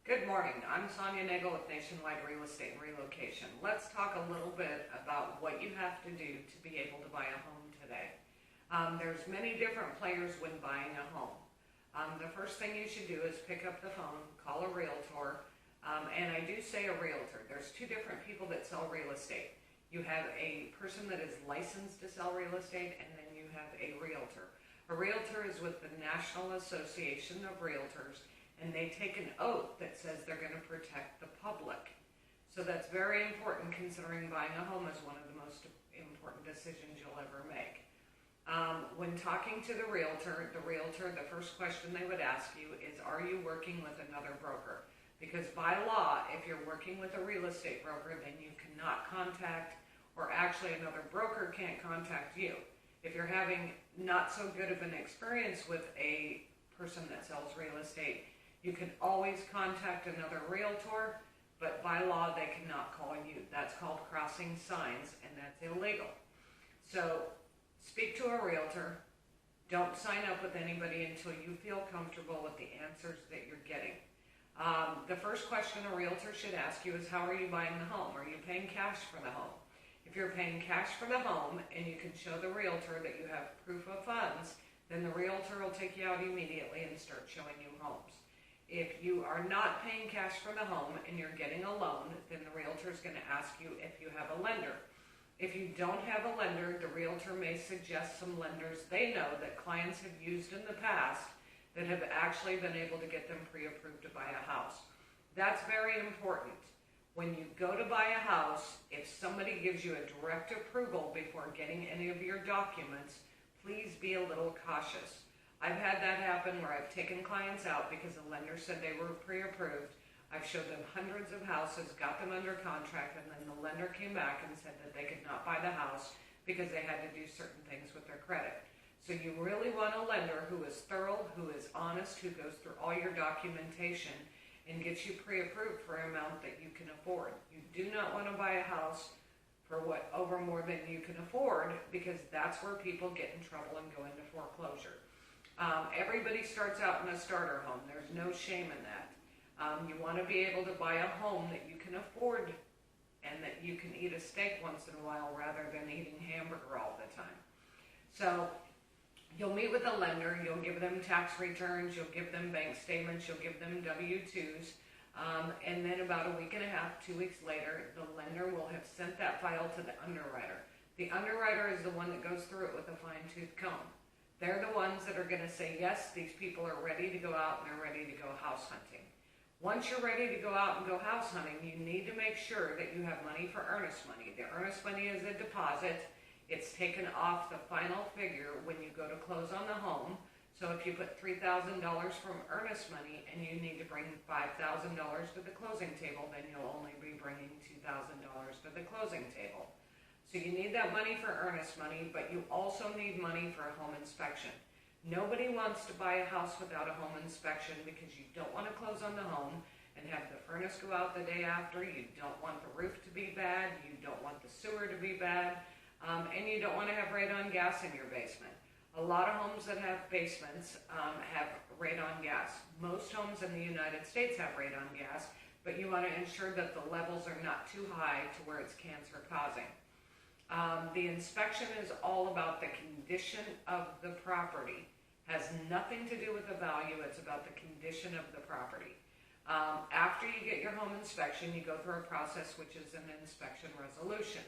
Good morning. I'm Sonia Nagel with Nationwide Real Estate and Relocation. Let's talk a little bit about what you have to do to be able to buy a home today. There's many different players when buying a home. The first thing you should do is pick up the phone, call a realtor, and I do say a realtor. There's two different people that sell real estate. You have a person that is licensed to sell real estate, and then you have a realtor. A realtor is with the National Association of Realtors, and they take an oath that says they're going to protect the public. So that's very important, considering buying a home is one of the most important decisions you'll ever make. When talking to the realtor, the first question they would ask you is, are you working with another broker? Because by law, if you're working with a real estate broker, then you cannot contact, or actually another broker can't contact you. If you're having not so good of an experience with a person that sells real estate, you can always contact another realtor, but by law they cannot call you. That's called crossing signs, and that's illegal. So speak to a realtor. Don't sign up with anybody until you feel comfortable with the answers that you're getting. The first question a realtor should ask you is, how are you buying the home? Are you paying cash for the home? If you're paying cash for the home and you can show the realtor that you have proof of funds, then the realtor will take you out immediately and start showing you homes. If you are not paying cash for the home and you're getting a loan, then the realtor is going to ask you if you have a lender. If you don't have a lender, the realtor may suggest some lenders they know that clients have used in the past that have actually been able to get them pre-approved to buy a house. That's very important. When you go to buy a house, if somebody gives you a direct approval before getting any of your documents, please be a little cautious. I've had that happen where I've taken clients out because the lender said they were pre-approved. I've showed them hundreds of houses, got them under contract, and then the lender came back and said that they could not buy the house because they had to do certain things with their credit. So you really want a lender who is thorough, who is honest, who goes through all your documentation and gets you pre-approved for an amount that you can afford. You do not want to buy a house for over more than you can afford, because that's where people get in trouble and go into foreclosure. Everybody starts out in a starter home. There's no shame in that. You want to be able to buy a home that you can afford and that you can eat a steak once in a while rather than eating hamburger all the time. So you'll meet with a lender. You'll give them tax returns. You'll give them bank statements. You'll give them W-2s. And then about a week and a half, 2 weeks later, the lender will have sent that file to the underwriter. The underwriter is the one that goes through it with a fine-tooth comb. They're the ones that are going to say, yes, these people are ready to go out and they're ready to go house hunting. Once you're ready to go out and go house hunting, you need to make sure that you have money for earnest money. The earnest money is a deposit. It's taken off the final figure when you go to close on the home. So if you put $3,000 from earnest money and you need to bring $5,000 to the closing table, then you'll only be bringing $2,000 to the closing table. So you need that money for earnest money, but you also need money for a home inspection. Nobody wants to buy a house without a home inspection because you don't want to close on the home and have the furnace go out the day after. You don't want the roof to be bad. You don't want the sewer to be bad. And you don't want to have radon gas in your basement. A lot of homes that have basements have radon gas. Most homes in the United States have radon gas, but you want to ensure that the levels are not too high to where it's cancer causing. The inspection is all about the condition of the property. Has nothing to do with the value. It's about the condition of the property. After you get your home inspection, you go through a process which is an inspection resolution.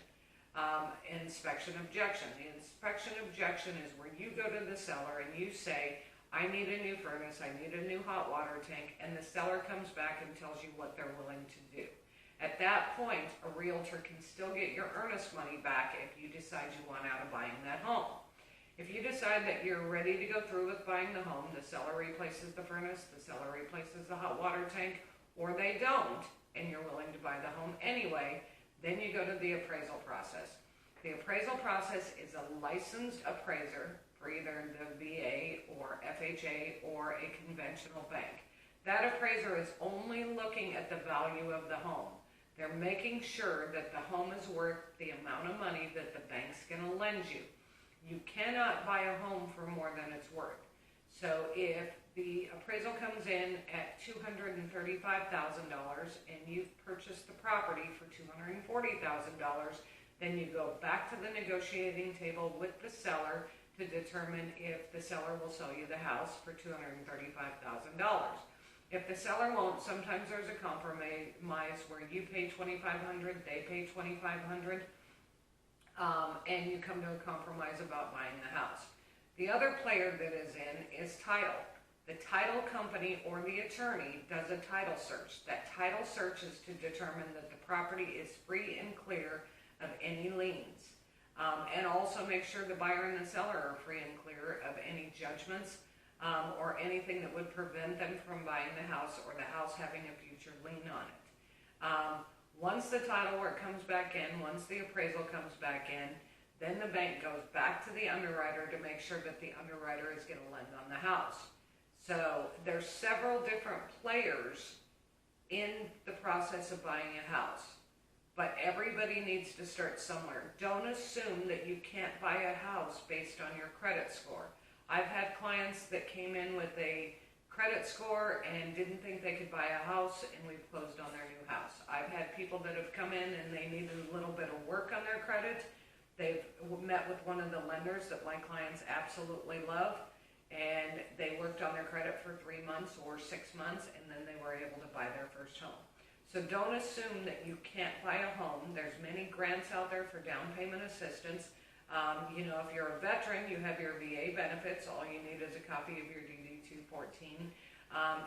Inspection objection. The inspection objection is where you go to the seller and you say, I need a new furnace, I need a new hot water tank, and the seller comes back and tells you what they're willing to do. At that point, a realtor can still get your earnest money back if you decide you want out of buying that home. If you decide that you're ready to go through with buying the home, the seller replaces the furnace, the seller replaces the hot water tank, or they don't, and you're willing to buy the home anyway, then you go to the appraisal process. The appraisal process is a licensed appraiser for either the VA or FHA or a conventional bank. That appraiser is only looking at the value of the home. They're making sure that the home is worth the amount of money that the bank's going to lend you. You cannot buy a home for more than it's worth. So if the appraisal comes in at $235,000 and you've purchased the property for $240,000, then you go back to the negotiating table with the seller to determine if the seller will sell you the house for $235,000. If the seller won't, sometimes there's a compromise where you pay $2,500, they pay $2,500, and you come to a compromise about buying the house. The other player that is in is title. The title company or the attorney does a title search. That title search is to determine that the property is free and clear of any liens. And also make sure the buyer and the seller are free and clear of any judgments or anything that would prevent them from buying the house or the house having a future lien on it. Once the title work comes back in, once the appraisal comes back in, then the bank goes back to the underwriter to make sure that the underwriter is going to lend on the house. So there's several different players in the process of buying a house. But everybody needs to start somewhere. Don't assume that you can't buy a house based on your credit score. I've had clients that came in with a credit score and didn't think they could buy a house, and we've closed on their new house. I've had people that have come in and they needed a little bit of work on their credit. They've met with one of the lenders that my clients absolutely love, and they worked on their credit for 3 months or 6 months, and then they were able to buy their first home. So don't assume that you can't buy a home. There's many grants out there for down payment assistance. If you're a veteran, you have your VA benefits. All you need is a copy of your DD-214.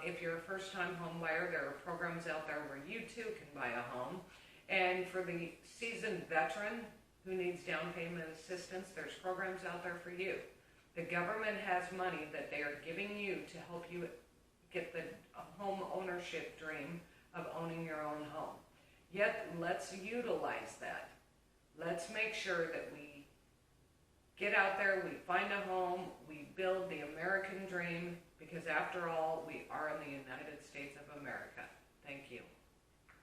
If you're a first-time home buyer, there are programs out there where you too can buy a home. And for the seasoned veteran who needs down payment assistance, there's programs out there for you. The government has money that they are giving you to help you get the home ownership dream of owning your own home. Yet, let's utilize that. Let's make sure that we get out there, we find a home, we build the American dream, because after all, we are in the United States of America. Thank you.